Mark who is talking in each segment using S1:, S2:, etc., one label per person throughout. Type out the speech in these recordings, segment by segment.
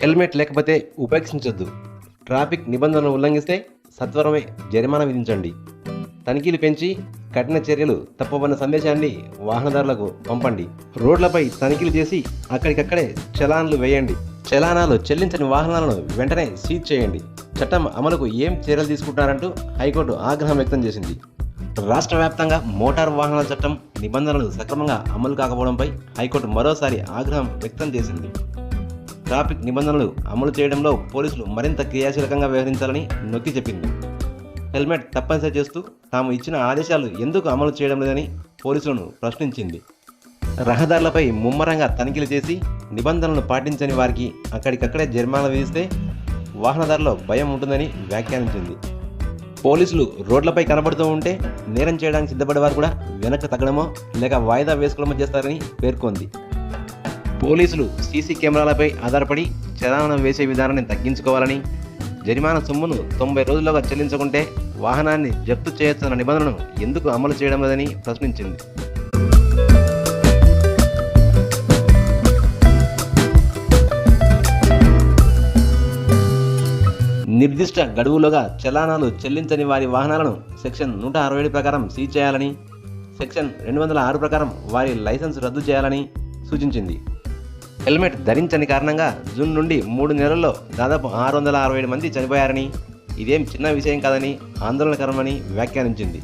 S1: Helmet లేకపోతే ఉపేక్షించొద్దు. Traffic నిబంధనలు ఉల్లంఘిస్తే సత్వరమే జరిమానా విధించండి. తనిఖీలు పెంచి కఠిన చర్యలు తప్పవన్న సందేశాన్ని వాహనదారులకు పంపండి. రోడ్లపై తనిఖీలు చేసి అక్కడికక్కడే చలాన్లు వేయండి. చలానాలు చెల్లించని వాహనాలను వెంటనే సీజ్ చేయండి. చట్టం అమలుకు ఏం చర్యలు తీసుకుంటున్నారంటూ హైకోర్టు ఆగ్రహం వ్యక్తం చేసింది. రాష్ట్ర వ్యాప్తంగా మోటారు వాహనాల చట్టం నిబంధనలు సక్రమంగా అమలు కాకపోవడంపై హైకోర్టు మరోసారి ఆగ్రహం వ్యక్తం చేసింది. ట్రాఫిక్ నిబంధనలు అమలు చేయడంలో పోలీసులు మరింత క్రియాశీలకంగా వ్యవహరించాలని నొక్కి చెప్పింది. హెల్మెట్ తప్పనిసరి చేస్తూ తాము ఇచ్చిన ఆదేశాలు ఎందుకు అమలు చేయడం లేదని పోలీసులను ప్రశ్నించింది. రహదారులపై ముమ్మరంగా తనిఖీలు చేసి నిబంధనలను పాటించని వారికి అక్కడికక్కడే జరిమానా విధిస్తే వాహనదారులో భయం ఉంటుందని వ్యాఖ్యానించింది. పోలీసులు రోడ్లపై కనబడుతూ ఉంటే నేరం చేయడానికి సిద్ధపడేవారు కూడా వెనక్కి తగ్గడమో లేక వాయిదా వేసుకోవడమో చేస్తారని పేర్కొంది. పోలీసులు సీసీ కెమెరాలపై ఆధారపడి చలానం వేసే విధానాన్ని తగ్గించుకోవాలని, జరిమానా సొమ్మును 90 రోజుల్లోగా చెల్లించకుంటే వాహనాన్ని జప్తు చేయొచ్చన్న నిబంధనను ఎందుకు అమలు చేయడం లేదని ప్రశ్నించింది. నిర్దిష్ట గడువులోగా చలానాలు చెల్లించని వారి వాహనాలను సెక్షన్ 167 ప్రకారం సీజ్ చేయాలని, సెక్షన్ 206 ప్రకారం వారి లైసెన్స్ రద్దు చేయాలని సూచించింది. హెల్మెట్ ధరించని కారణంగా జూన్ నుండి 3 నెలల్లో దాదాపు 667 మంది చనిపోయారని, ఇదేం చిన్న విషయం కాదని, ఆందోళనకరమని వ్యాఖ్యానించింది.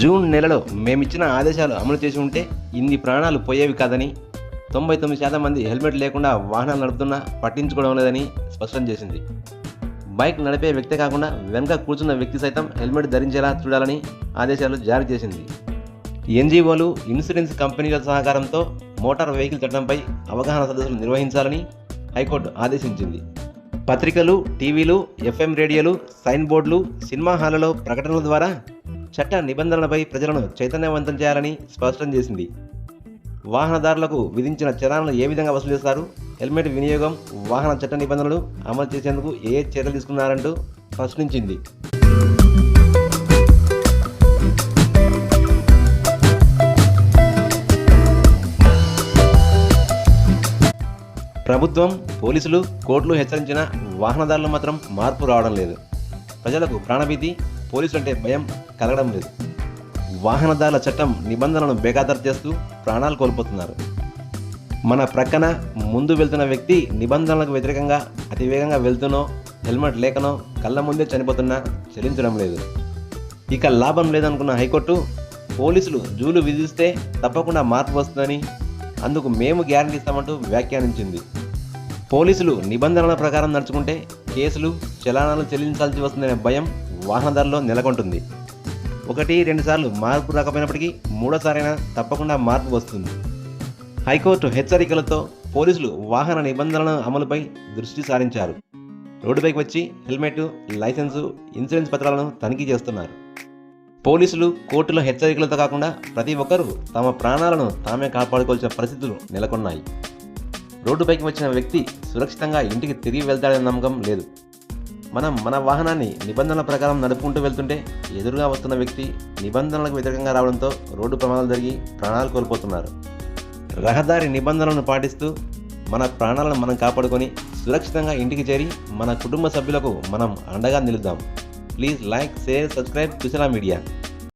S1: జూన్ నెలలో మేమిచ్చిన ఆదేశాలు అమలు చేసి ఉంటే ఇన్ని ప్రాణాలు పోయేవి కాదని, 99% మంది హెల్మెట్ లేకుండా వాహనాలు నడుపుతున్నా పట్టించుకోవడం లేదని స్పష్టం చేసింది. బైక్ నడిపే వ్యక్తే కాకుండా వెనుక కూర్చున్న వ్యక్తి సైతం హెల్మెట్ ధరించేలా చూడాలని ఆదేశాలు జారీ చేసింది. ఎన్జీఓలు, ఇన్సూరెన్స్ కంపెనీల సహకారంతో మోటార్ వెహికల్ చట్టంపై అవగాహన సదస్సులు నిర్వహించాలని హైకోర్టు ఆదేశించింది. పత్రికలు, టీవీలు, ఎఫ్ఎం రేడియోలు, సైన్ బోర్డులు, సినిమా హాళ్లలో ప్రకటనల ద్వారా చట్ట నిబంధనలపై ప్రజలను చైతన్యవంతం చేయాలని స్పష్టం చేసింది. వాహనదారులకు విధించిన చలానాలు ఏ విధంగా వసూలు చేస్తారు, హెల్మెట్ వినియోగం, వాహన చట్ట నిబంధనలు అమలు చేసేందుకు ఏ చర్యలు తీసుకున్నారంటూ ప్రశ్నించింది. ప్రభుత్వం, పోలీసులు, కోర్టులు హెచ్చరించిన వాహనదారులు మాత్రం మార్పు రావడం లేదు. ప్రజలకు ప్రాణభీతి, పోలీసులు అంటే భయం కలగడం లేదు. వాహనదారుల చట్టం నిబంధనలను బేఖాతరు చేస్తూ ప్రాణాలు కోల్పోతున్నారు. మన ప్రక్కన ముందు వెళ్తున్న వ్యక్తి నిబంధనలకు వ్యతిరేకంగా అతివేగంగా వెళ్తునో, హెల్మెట్ లేకనో కళ్ళ ముందే చనిపోతున్నా చెల్లించడం లేదు. ఇక లాభం లేదనుకున్న హైకోర్టు పోలీసులు జూలు విధిస్తే తప్పకుండా మార్పు వస్తుందని, అందుకు మేము గ్యారంటీ ఇస్తామంటూ వ్యాఖ్యానించింది. పోలీసులు నిబంధనల ప్రకారం నడుచుకుంటే కేసులు, చలానాలు చెల్లించాల్సి వస్తుందనే భయం వాహనదారుల్లో నెలకొంటుంది. 1-2 సార్లు మార్పు రాకపోయినప్పటికీ 3వ సారైనా తప్పకుండా మార్పు వస్తుంది. హైకోర్టు హెచ్చరికలతో పోలీసులు వాహన నిబంధనల అమలుపై దృష్టి సారించారు. రోడ్డుపైకి వచ్చి హెల్మెట్, లైసెన్సు, ఇన్సూరెన్స్ పత్రాలను తనిఖీ చేస్తున్నారు. పోలీసులు, కోర్టుల హెచ్చరికలతో కాకుండా ప్రతి ఒక్కరూ తమ ప్రాణాలను తామే కాపాడుకోవాల్సిన పరిస్థితులు నెలకొన్నాయి. రోడ్డుపైకి వచ్చిన వ్యక్తి సురక్షితంగా ఇంటికి తిరిగి వెళ్తాడనే నమ్మకం లేదు. మనం మన వాహనాన్ని నిబంధనల ప్రకారం నడుపుకుంటూ వెళ్తుంటే ఎదురుగా వస్తున్న వ్యక్తి నిబంధనలకు వ్యతిరేకంగా రావడంతో రోడ్డు ప్రమాదాలు జరిగి ప్రాణాలు కోల్పోతున్నారు. రహదారి నిబంధనలను పాటిస్తూ మన ప్రాణాలను మనం కాపాడుకొని సురక్షితంగా ఇంటికి చేరి మన కుటుంబ సభ్యులకు మనం అండగా నిలుద్దాం. Please like, share, subscribe Susheela media.